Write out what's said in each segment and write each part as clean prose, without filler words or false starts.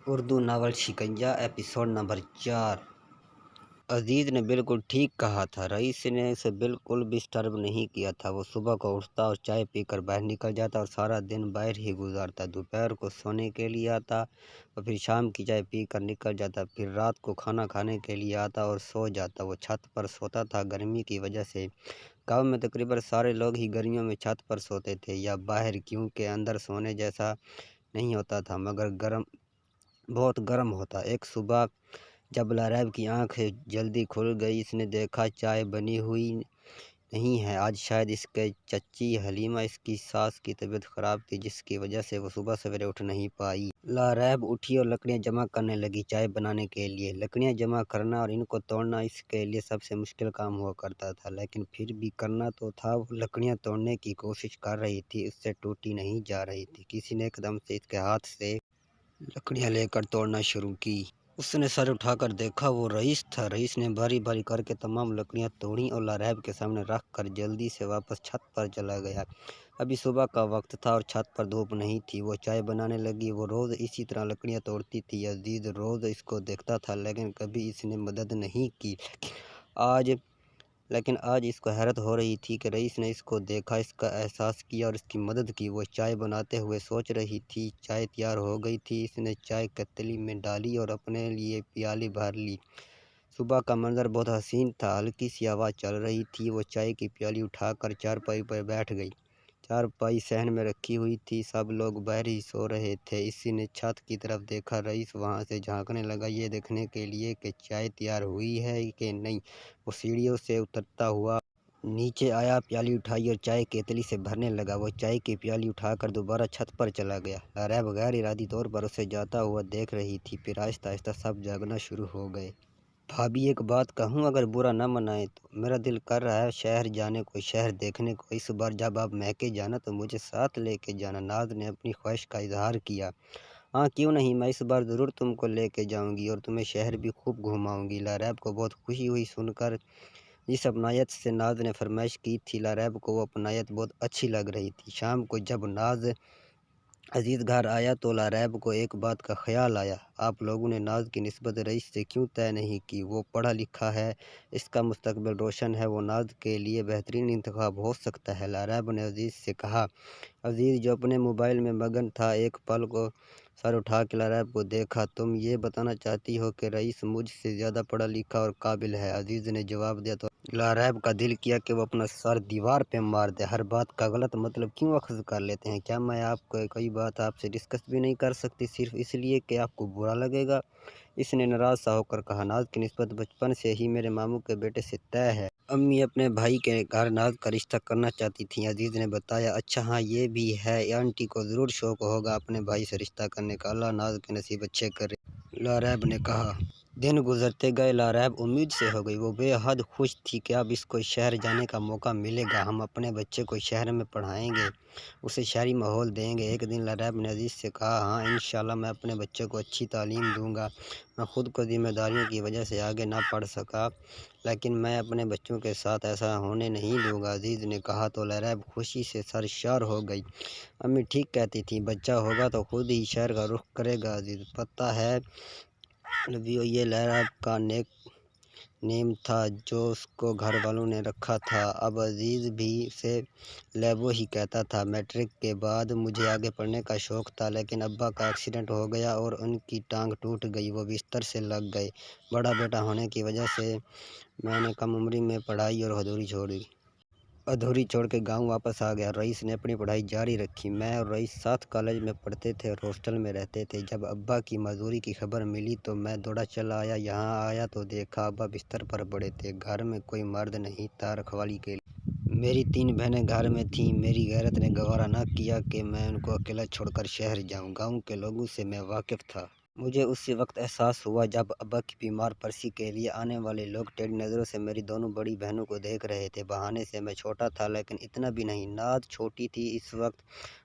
Urdu novel Shikanja episode number 4۔ Aziz نے بالکل ٹھیک کہا تھا۔ رئیس نے اسے بالکل بھی ڈسٹرب نہیں کیا تھا۔ وہ صبح کو اٹھتا اور چائے پی کر باہر نکل جاتا اور سارا دن باہر ہی گزارتا۔ دوپہر کو سونے کے لیے آتا اور پھر شام کی چائے پی کر نکل جاتا۔ پھر رات کو کھانا کھانے کے لیے آتا اور سو جاتا۔ وہ چھت پر سوتا تھا گرمی کی وجہ سے۔ گاؤں میں تقریباً سارے لوگ ہی گرمیوں میں چھت پر سوتے تھے یا باہر، کیونکہ اندر سونے جیسا نہیں ہوتا تھا مگر بہت گرم ہوتا۔ ایک صبح جب لاریب کی آنکھیں جلدی کھل گئی، اس نے دیکھا چائے بنی ہوئی نہیں ہے۔ آج شاید اس کے چچی حلیمہ، اس کی ساس کی طبیعت خراب تھی، جس کی وجہ سے وہ صبح سویرے اٹھ نہیں پائی۔ لاریب اٹھی اور لکڑیاں جمع کرنے لگی چائے بنانے کے لیے۔ لکڑیاں جمع کرنا اور ان کو توڑنا اس کے لیے سب سے مشکل کام ہوا کرتا تھا، لیکن پھر بھی کرنا تو تھا۔ وہ لکڑیاں توڑنے کی کوشش کر رہی تھی، اس سے ٹوٹی نہیں جا رہی تھی۔ کسی نے ایک دم سے اس کے ہاتھ سے لکڑیاں لے کر توڑنا شروع کی۔ اس نے سر اٹھا کر دیکھا، وہ رئیس تھا۔ رئیس نے باری باری کر کے تمام لکڑیاں توڑیں اور لاریب کے سامنے رکھ کر جلدی سے واپس چھت پر چلا گیا۔ ابھی صبح کا وقت تھا اور چھت پر دھوپ نہیں تھی۔ وہ چائے بنانے لگی۔ وہ روز اسی طرح لکڑیاں توڑتی تھی۔ عزیز روز اس کو دیکھتا تھا، لیکن کبھی اس نے مدد نہیں کی۔ لیکن آج اس کو حیرت ہو رہی تھی کہ رئیس نے اس کو دیکھا، اس کا احساس کیا اور اس کی مدد کی۔ وہ چائے بناتے ہوئے سوچ رہی تھی۔ چائے تیار ہو گئی تھی۔ اس نے چائے کتلی میں ڈالی اور اپنے لیے پیالی بھر لی۔ صبح کا منظر بہت حسین تھا۔ ہلکی سی ہوا چل رہی تھی۔ وہ چائے کی پیالی اٹھا کر چارپائی پر بیٹھ گئی۔ چارپائی صحن میں رکھی ہوئی تھی، سب لوگ باہر ہی سو رہے تھے۔ اس نے چھت کی طرف دیکھا۔ رئیس وہاں سے جھانکنے لگا، یہ دیکھنے کے لیے کہ چائے تیار ہوئی ہے کہ نہیں۔ وہ سیڑھیوں سے اترتا ہوا نیچے آیا، پیالی اٹھائی اور چائے کیتلی سے بھرنے لگا۔ وہ چائے کی پیالی اٹھا کر دوبارہ چھت پر چلا گیا۔ لاریب غیر ارادی طور پر اسے جاتا ہوا دیکھ رہی تھی۔ پھر آہستہ آہستہ سب جاگنا شروع ہو گئے۔ بھابھی ایک بات کہوں، اگر برا نہ منائیں تو؟ میرا دل کر رہا ہے شہر جانے کو، شہر دیکھنے کو۔ اس بار جب آپ میکے جانا تو مجھے ساتھ لے کے جانا۔ ناز نے اپنی خواہش کا اظہار کیا۔ ہاں کیوں نہیں، میں اس بار ضرور تم کو لے کے جاؤں گی اور تمہیں شہر بھی خوب گھماؤں گی۔ لاریب کو بہت خوشی ہوئی سن کر جس اپنائیت سے ناز نے فرمائش کی تھی۔ لاریب کو وہ اپنائیت بہت اچھی لگ رہی تھی۔ شام کو جب ناز عزیز گھر آیا تو لاریب کو ایک بات کا خیال آیا۔ آپ لوگوں نے ناز کی نسبت رئیس سے کیوں طے نہیں کی؟ وہ پڑھا لکھا ہے، اس کا مستقبل روشن ہے، وہ ناز کے لیے بہترین انتخاب ہو سکتا ہے، لاریب نے عزیز سے کہا۔ عزیز جو اپنے موبائل میں مگن تھا، ایک پل کو سر اٹھا کے لاریب کو دیکھا۔ تم یہ بتانا چاہتی ہو کہ رئیس مجھ سے زیادہ پڑھا لکھا اور قابل ہے؟ عزیز نے جواب دیا تو لاریب کا دل کیا کہ وہ اپنا سر دیوار پہ مار دے۔ ہر بات کا غلط مطلب کیوں اخذ کر لیتے ہیں؟ کیا میں آپ کو کوئی بات آپ سے ڈسکس بھی نہیں کر سکتی، صرف اس لیے کہ آپ کو برا لگے گا؟ اس نے ناراض سا ہو کر کہا۔ ناز کی نسبت بچپن سے ہی میرے ماموں کے بیٹے سے طے ہے۔ امی اپنے بھائی کے گھر ناز کا رشتہ کرنا چاہتی تھیں، عزیز نے بتایا۔ اچھا ہاں یہ بھی ہے، آنٹی کو ضرور شوق ہوگا اپنے بھائی سے رشتہ کرنے کا، اللہ ناز کے نصیب اچھے کرے، لاریب نے کہا۔ دن گزرتے گئے، لاریب امید سے ہو گئی۔ وہ بے حد خوش تھی کہ اب اس کو شہر جانے کا موقع ملے گا۔ ہم اپنے بچے کو شہر میں پڑھائیں گے، اسے شہری ماحول دیں گے۔ ایک دن لاریب نے عزیز سے کہا، ہاں انشاءاللہ میں اپنے بچے کو اچھی تعلیم دوں گا۔ میں خود کو ذمہ داریوں کی وجہ سے آگے نہ پڑھ سکا، لیکن میں اپنے بچوں کے ساتھ ایسا ہونے نہیں دوں گا، عزیز نے کہا تو لاریب خوشی سے سرشار ہو گئی۔ امی ٹھیک کہتی تھیں، بچہ ہوگا تو خود ہی شہر کا رخ کرے گا۔ عزیز پتہ ہے یہ لاریب کا نیک نیم تھا جو اس کو گھر والوں نے رکھا تھا۔ اب عزیز بھی اسے لیبو ہی کہتا تھا۔ میٹرک کے بعد مجھے آگے پڑھنے کا شوق تھا، لیکن ابا کا ایکسیڈنٹ ہو گیا اور ان کی ٹانگ ٹوٹ گئی، وہ بستر سے لگ گئے۔ بڑا بیٹا ہونے کی وجہ سے میں نے کم عمری میں پڑھائی اور ادھوری چھوڑ کے گاؤں واپس آ گیا۔ رئیس نے اپنی پڑھائی جاری رکھی۔ میں اور رئیس ساتھ کالج میں پڑھتے تھے اور ہاسٹل میں رہتے تھے۔ جب ابا کی معذوری کی خبر ملی تو میں دوڑا چلا آیا۔ یہاں آیا تو دیکھا ابا بستر پر پڑے تھے، گھر میں کوئی مرد نہیں تھا رکھوالی کے لیے۔ میری 3 بہنیں گھر میں تھیں۔ میری غیرت نے گوارا نہ کیا کہ میں ان کو اکیلا چھوڑ کر شہر جاؤں۔ گاؤں کے لوگوں سے میں واقف تھا۔ مجھے اسی وقت احساس ہوا جب ابا کی بیمار پرسی کے لیے آنے والے لوگ ٹیڑھی نظروں سے میری دونوں بڑی بہنوں کو دیکھ رہے تھے۔ بہانے سے میں چھوٹا تھا، لیکن اتنا بھی نہیں۔ ناز چھوٹی تھی اس وقت۔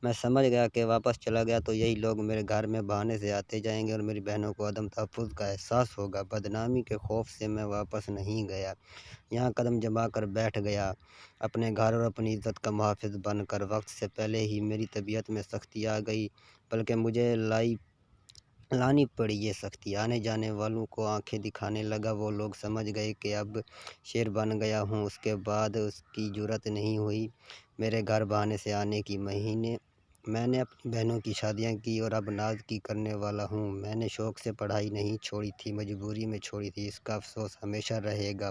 میں سمجھ گیا کہ واپس چلا گیا تو یہی لوگ میرے گھر میں بہانے سے آتے جائیں گے اور میری بہنوں کو عدم تحفظ کا احساس ہوگا۔ بدنامی کے خوف سے میں واپس نہیں گیا، یہاں قدم جما کر بیٹھ گیا، اپنے گھر اور اپنی عزت کا محافظ بن کر۔ وقت سے پہلے ہی میری طبیعت میں سختی آ گئی، بلکہ مجھے لانی پڑی یہ سختی، آنے جانے والوں کو آنکھیں دکھانے لگا، وہ لوگ سمجھ گئے کہ اب شیر بن گیا ہوں۔ اس کے بعد اس کی جرأت نہیں ہوئی میرے گھر بہانے سے آنے کی۔ میں نے اپنی بہنوں کی شادیاں کی اور اب ناز کی کرنے والا ہوں۔ میں نے شوق سے پڑھائی نہیں چھوڑی تھی، مجبوری میں چھوڑی تھی، اس کا افسوس ہمیشہ رہے گا،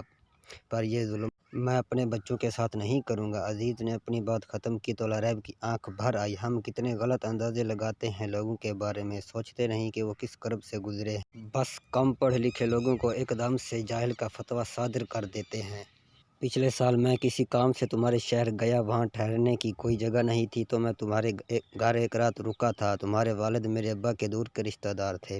پر یہ ظلم میں اپنے بچوں کے ساتھ نہیں کروں گا۔ عزیز نے اپنی بات ختم کی تو لاریب کی آنکھ بھر آئی۔ ہم کتنے غلط اندازے لگاتے ہیں لوگوں کے بارے میں، سوچتے نہیں کہ وہ کس کرب سے گزرے ہیں۔ بس کم پڑھے لکھے لوگوں کو ایک دم سے جاہل کا فتویٰ صادر کر دیتے ہیں۔ پچھلے سال میں کسی کام سے تمہارے شہر گیا، وہاں ٹھہرنے کی کوئی جگہ نہیں تھی تو میں تمہارے گھر ایک رات رکا تھا۔ تمہارے والد میرے ابا کے دور کے رشتہ دار تھے،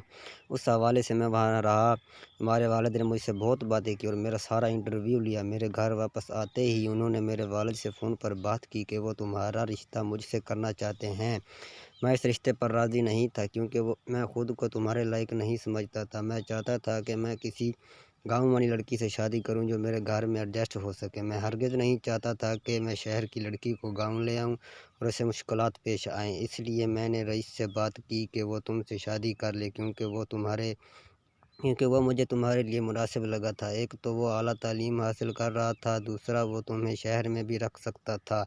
اس حوالے سے میں وہاں رہا۔ تمہارے والد نے مجھ سے بہت باتیں کی اور میرا سارا انٹرویو لیا۔ میرے گھر واپس آتے ہی انہوں نے میرے والد سے فون پر بات کی کہ وہ تمہارا رشتہ مجھ سے کرنا چاہتے ہیں۔ میں اس رشتے پر راضی نہیں تھا کیونکہ میں خود کو تمہارے لائق نہیں سمجھتا تھا۔ میں چاہتا تھا کہ میں کسی گاؤں والی لڑکی سے شادی کروں جو میرے گھر میں ایڈجسٹ ہو سکے۔ میں ہرگز نہیں چاہتا تھا کہ میں شہر کی لڑکی کو گاؤں لے آؤں اور اسے مشکلات پیش آئیں۔ اس لیے میں نے رئیس سے بات کی کہ وہ تم سے شادی کر لے کیونکہ وہ مجھے تمہارے لیے مناسب لگا تھا۔ ایک تو وہ اعلیٰ تعلیم حاصل کر رہا تھا، دوسرا وہ تمہیں شہر میں بھی رکھ سکتا تھا۔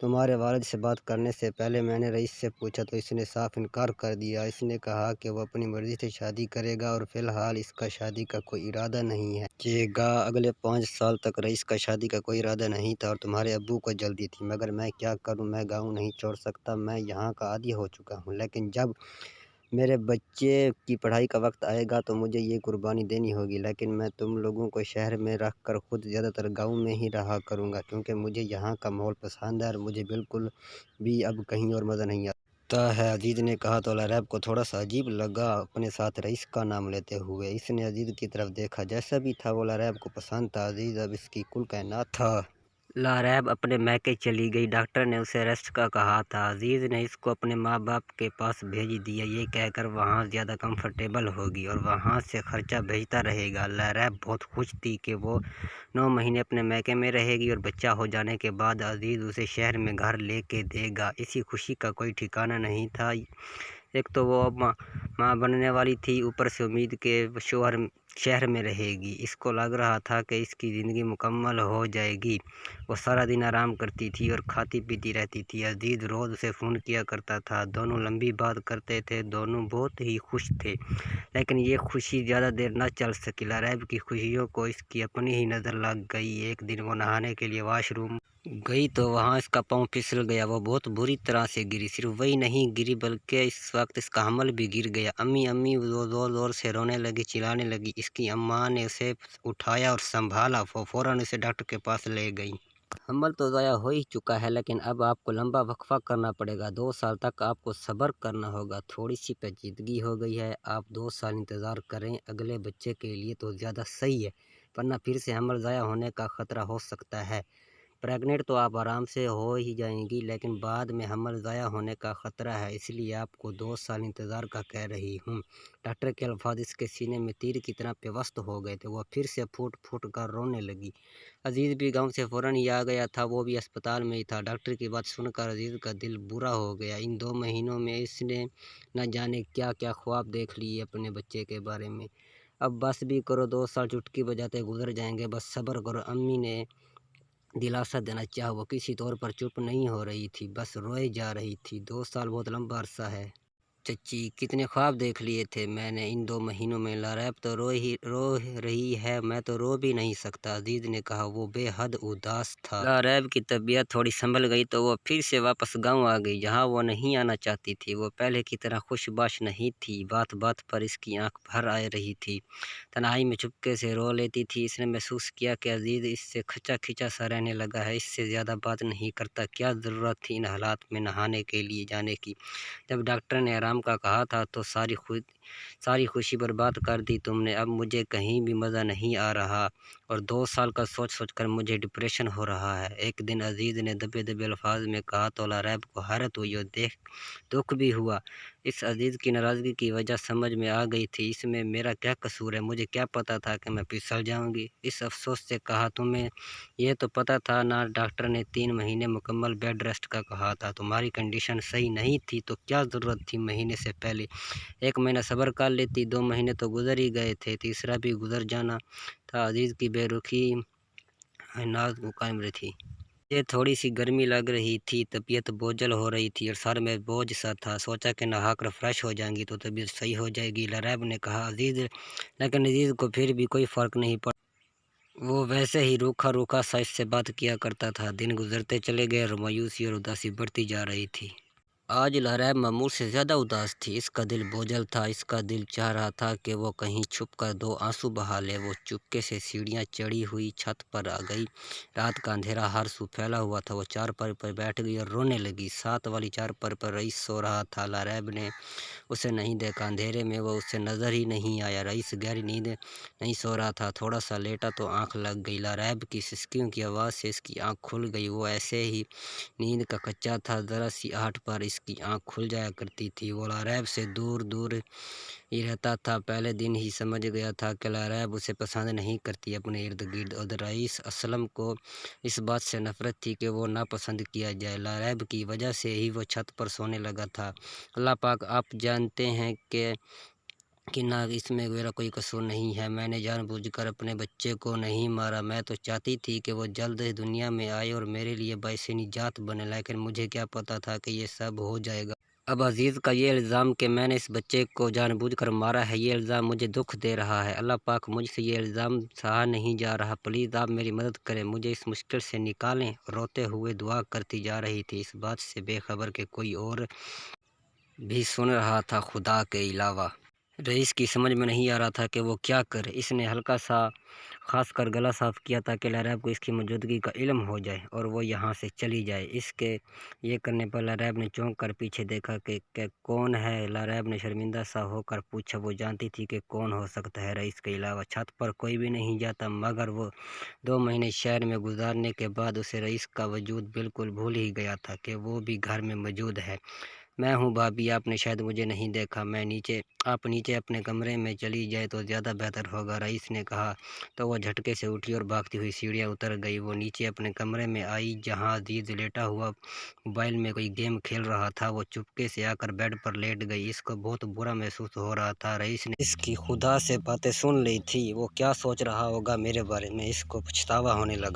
تمہارے والد سے بات کرنے سے پہلے میں نے رئیس سے پوچھا تو اس نے صاف انکار کر دیا۔ اس نے کہا کہ وہ اپنی مرضی سے شادی کرے گا اور فی الحال اس کا شادی کا کوئی ارادہ نہیں ہے۔ اگلے 5 سال تک رئیس کا شادی کا کوئی ارادہ نہیں تھا اور تمہارے ابو کو جلدی تھی، مگر میں کیا کروں، میں گاؤں نہیں چھوڑ سکتا، میں یہاں کا عادی ہو چکا ہوں۔ لیکن جب میرے بچے کی پڑھائی کا وقت آئے گا تو مجھے یہ قربانی دینی ہوگی، لیکن میں تم لوگوں کو شہر میں رکھ کر خود زیادہ تر گاؤں میں ہی رہا کروں گا کیونکہ مجھے یہاں کا ماحول پسند ہے اور مجھے بالکل بھی اب کہیں اور مزہ نہیں آتا ہے۔ عزیز نے کہا تو لاریب کو تھوڑا سا عجیب لگا اپنے ساتھ رئیس کا نام لیتے ہوئے۔ اس نے عزیز کی طرف دیکھا، جیسا بھی تھا وہ لاریب کو پسند تھا۔ عزیز اب اس کی کل کائنات تھا۔ لاریب اپنے میکے چلی گئی، ڈاکٹر نے اسے ریسٹ کا کہا تھا۔ عزیز نے اس کو اپنے ماں باپ کے پاس بھیج دیا، یہ کہہ کر وہاں زیادہ کمفرٹیبل ہوگی اور وہاں سے خرچہ بھیجتا رہے گا۔ لاریب بہت خوش تھی کہ وہ 9 مہینے اپنے میکے میں رہے گی اور بچہ ہو جانے کے بعد عزیز اسے شہر میں گھر لے کے دے گا۔ اسی خوشی کا کوئی ٹھکانہ نہیں تھا۔ ایک تو وہ اب ماں بننے والی تھی، اوپر سے امید کہ شوہر شہر میں رہے گی۔ اس کو لگ رہا تھا کہ اس کی زندگی مکمل ہو جائے گی۔ وہ سارا دن آرام کرتی تھی اور کھاتی پیتی رہتی تھی۔ عزیز روز اسے فون کیا کرتا تھا، دونوں لمبی بات کرتے تھے، دونوں بہت ہی خوش تھے۔ لیکن یہ خوشی زیادہ دیر نہ چل سکی۔ لاریب کی خوشیوں کو اس کی اپنی ہی نظر لگ گئی۔ ایک دن وہ نہانے کے لیے واش روم گئی تو وہاں اس کا پاؤں پھسل گیا۔ وہ بہت بری طرح سے گری، صرف وہی نہیں گری بلکہ اس وقت اس کا حمل بھی گر گیا۔ امی امی وہ زور زور سے رونے لگی، چلانے لگی۔ اس کی اماں نے اسے اٹھایا اور سنبھالا، وہ فوراً اسے ڈاکٹر کے پاس لے گئیں۔ حمل تو ضائع ہو ہی چکا ہے لیکن اب آپ کو لمبا وقفہ کرنا پڑے گا، 2 سال تک آپ کو صبر کرنا ہوگا۔ تھوڑی سی پیچیدگی ہو گئی ہے، آپ 2 سال انتظار کریں، اگلے بچے کے لیے تو زیادہ صحیح ہے، ورنہ پھر سے حمل ضائع ہونے کا خطرہ ہو سکتا ہے۔ پریگننٹ تو آپ آرام سے ہو ہی جائیں گی لیکن بعد میں حمل ضائع ہونے کا خطرہ ہے، اس لیے آپ کو 2 سال انتظار کا کہہ رہی ہوں۔ ڈاکٹر کے الفاظ اس کے سینے میں تیر کی طرح پیوست ہو گئے تھے، وہ پھر سے پھوٹ پھوٹ کر رونے لگی۔ عزیز بھی گاؤں سے فوراً ہی آ گیا تھا، وہ بھی اسپتال میں ہی تھا۔ ڈاکٹر کی بات سن کر عزیز کا دل برا ہو گیا۔ ان 2 مہینوں میں اس نے نہ جانے کیا کیا خواب دیکھ لیے اپنے بچے کے بارے میں۔ اب بس بھی کرو، 2 سال چٹکی بجاتے گزر جائیں گے، بس صبر کرو، امی نے دلاسا دینا چاہا۔ وہ کسی طور پر چپ نہیں ہو رہی تھی، بس روئے جا رہی تھی۔ 2 سال بہت لمبا عرصہ ہے چچی، کتنے خواب دیکھ لیے تھے میں نے ان 2 مہینوں میں۔ لاریب تو رو رہی ہے، میں تو رو بھی نہیں سکتا، عزیز نے کہا۔ وہ بے حد اداس تھا۔ لاریب کی طبیعت تھوڑی سنبھل گئی تو وہ پھر سے واپس گاؤں آ گئی جہاں وہ نہیں آنا چاہتی تھی۔ وہ پہلے کی طرح خوش باش نہیں تھی، بات بات پر اس کی آنکھ بھر آ رہی تھی، تنہائی میں چپکے سے رو لیتی تھی۔ اس نے محسوس کیا کہ عزیز اس سے کھچا کھچا سا رہنے لگا ہے، اس سے زیادہ بات نہیں کرتا۔ کیا ضرورت تھی ان حالات میں نہانے کے لیے جانے کی؟ جب ڈاکٹر نے آرام کا کہا تھا تو ساری خوشی برباد کر دی تم نے۔ اب مجھے کہیں بھی مزہ نہیں آ رہا اور 2 سال کا سوچ سوچ کر مجھے ڈپریشن ہو رہا ہے، ایک دن عزیز نے دبے دبے الفاظ میں کہا تو لاریب کو حیرت ہوئی اور دکھ بھی ہوا۔ اس عزیز کی ناراضگی کی وجہ سمجھ میں آ گئی تھی۔ اس میں میرا کیا قصور ہے؟ مجھے کیا پتا تھا کہ میں پھسل جاؤں گی؟ اس افسوس سے کہا، تمہیں یہ تو پتا تھا نا، ڈاکٹر نے 3 مہینے مکمل بیڈ ریسٹ کا کہا تھا، تمہاری کنڈیشن صحیح نہیں تھی تو کیا ضرورت تھی مہینے سے پہلے 1 مہینہ صبر صبر کر لیتی، 2 مہینے تو گزر ہی گئے تھے، تیسرا بھی گزر جانا تھا۔ عزیز کی بے رخی ناز قائم رہی تھی۔ مجھے تھوڑی سی گرمی لگ رہی تھی، طبیعت بوجھل ہو رہی تھی اور سر میں بوجھ سا تھا۔ سوچا کہ نہا کر فریش ہو جائیں گی تو طبیعت صحیح ہو جائے گی، لاریب نے کہا۔ لیکن عزیز کو پھر بھی کوئی فرق نہیں پڑا۔ وہ ویسے ہی روکھا روکھا سا اس سے بات کیا کرتا تھا۔ دن گزرتے چلے گئے اور مایوسی اور اداسی بڑھتی جا رہی تھی۔ آج لاریب معمول سے زیادہ اداس تھی۔ اس کا دل بوجھل تھا، اس کا دل چاہ رہا تھا کہ وہ کہیں چھپ کر 2 آنسو بہا لے۔ وہ چپکے سے سیڑھیاں چڑھی ہوئی چھت پر آ گئی۔ رات کا اندھیرا ہر سو پھیلا ہوا تھا۔ وہ چارپائی پر بیٹھ گئی اور رونے لگی۔ ساتھ والی چارپائی پر رئیس سو رہا تھا۔ لاریب نے اسے نہیں دیکھا، اندھیرے میں وہ اسے نظر ہی نہیں آیا۔ رئیس گہری نیند نہیں سو رہا تھا، تھوڑا سا لیٹا تو آنکھ لگ گئی۔ لاریب کی سسکیوں کی آواز سے اس کی آنکھ کھل گئی۔ وہ ایسے ہی نیند کا کچا تھا، ذرا سی آہٹ پر اس کی آنکھ کھل جایا کرتی تھی۔ وہ لاریب سے دور دور ہی رہتا تھا۔ پہلے دن ہی سمجھ گیا تھا کہ لاریب اسے پسند نہیں کرتی اپنے ارد گرد۔ اور رئیس اسلم کو اس بات سے نفرت تھی کہ وہ ناپسند کیا جائے۔ لاریب کی وجہ سے ہی وہ چھت پر سونے لگا تھا۔ اللہ پاک، آپ جانتے ہیں کہ نہ اس میں میرا کوئی قصور نہیں ہے۔ میں نے جان بوجھ کر اپنے بچے کو نہیں مارا۔ میں تو چاہتی تھی کہ وہ جلد دنیا میں آئے اور میرے لیے باعث نجات بنے، لیکن مجھے کیا پتہ تھا کہ یہ سب ہو جائے گا۔ اب عزیز کا یہ الزام کہ میں نے اس بچے کو جان بوجھ کر مارا ہے، یہ الزام مجھے دکھ دے رہا ہے۔ اللہ پاک، مجھ سے یہ الزام سہا نہیں جا رہا، پلیز آپ میری مدد کریں، مجھے اس مشکل سے نکالیں۔ روتے ہوئے دعا کرتی جا رہی تھی، اس بات سے بے خبر کہ کوئی اور بھی سن رہا تھا خدا کے علاوہ۔ رئیس کی سمجھ میں نہیں آ رہا تھا کہ وہ کیا کرے۔ اس نے ہلکا سا خاص کر گلا صاف کیا تاکہ لاریب کو اس کی موجودگی کا علم ہو جائے اور وہ یہاں سے چلی جائے۔ اس کے یہ کرنے پر لاریب نے چونک کر پیچھے دیکھا کہ کون ہے۔ لاریب نے شرمندہ سا ہو کر پوچھا۔ وہ جانتی تھی کہ کون ہو سکتا ہے رئیس کے علاوہ، چھت پر کوئی بھی نہیں جاتا، مگر وہ 2 مہینے شہر میں گزارنے کے بعد اسے رئیس کا وجود بالکل بھول ہی گیا تھا کہ وہ بھی گھر میں موجود ہے۔ میں ہوں بھابھی، آپ نے شاید مجھے نہیں دیکھا، آپ نیچے اپنے کمرے میں چلی جائے تو زیادہ بہتر ہوگا، رئیس نے کہا تو وہ جھٹکے سے اٹھی اور بھاگتی ہوئی سیڑھیاں اتر گئی۔ وہ نیچے اپنے کمرے میں آئی جہاں عزیز لیٹا ہوا موبائل میں کوئی گیم کھیل رہا تھا۔ وہ چپکے سے آ کر بیڈ پر لیٹ گئی۔ اس کو بہت برا محسوس ہو رہا تھا۔ رئیس نے اس کی خدا سے باتیں سن لی تھی، وہ کیا سوچ رہا ہوگا میرے بارے میں، اس کو پچھتاوا ہونے لگا۔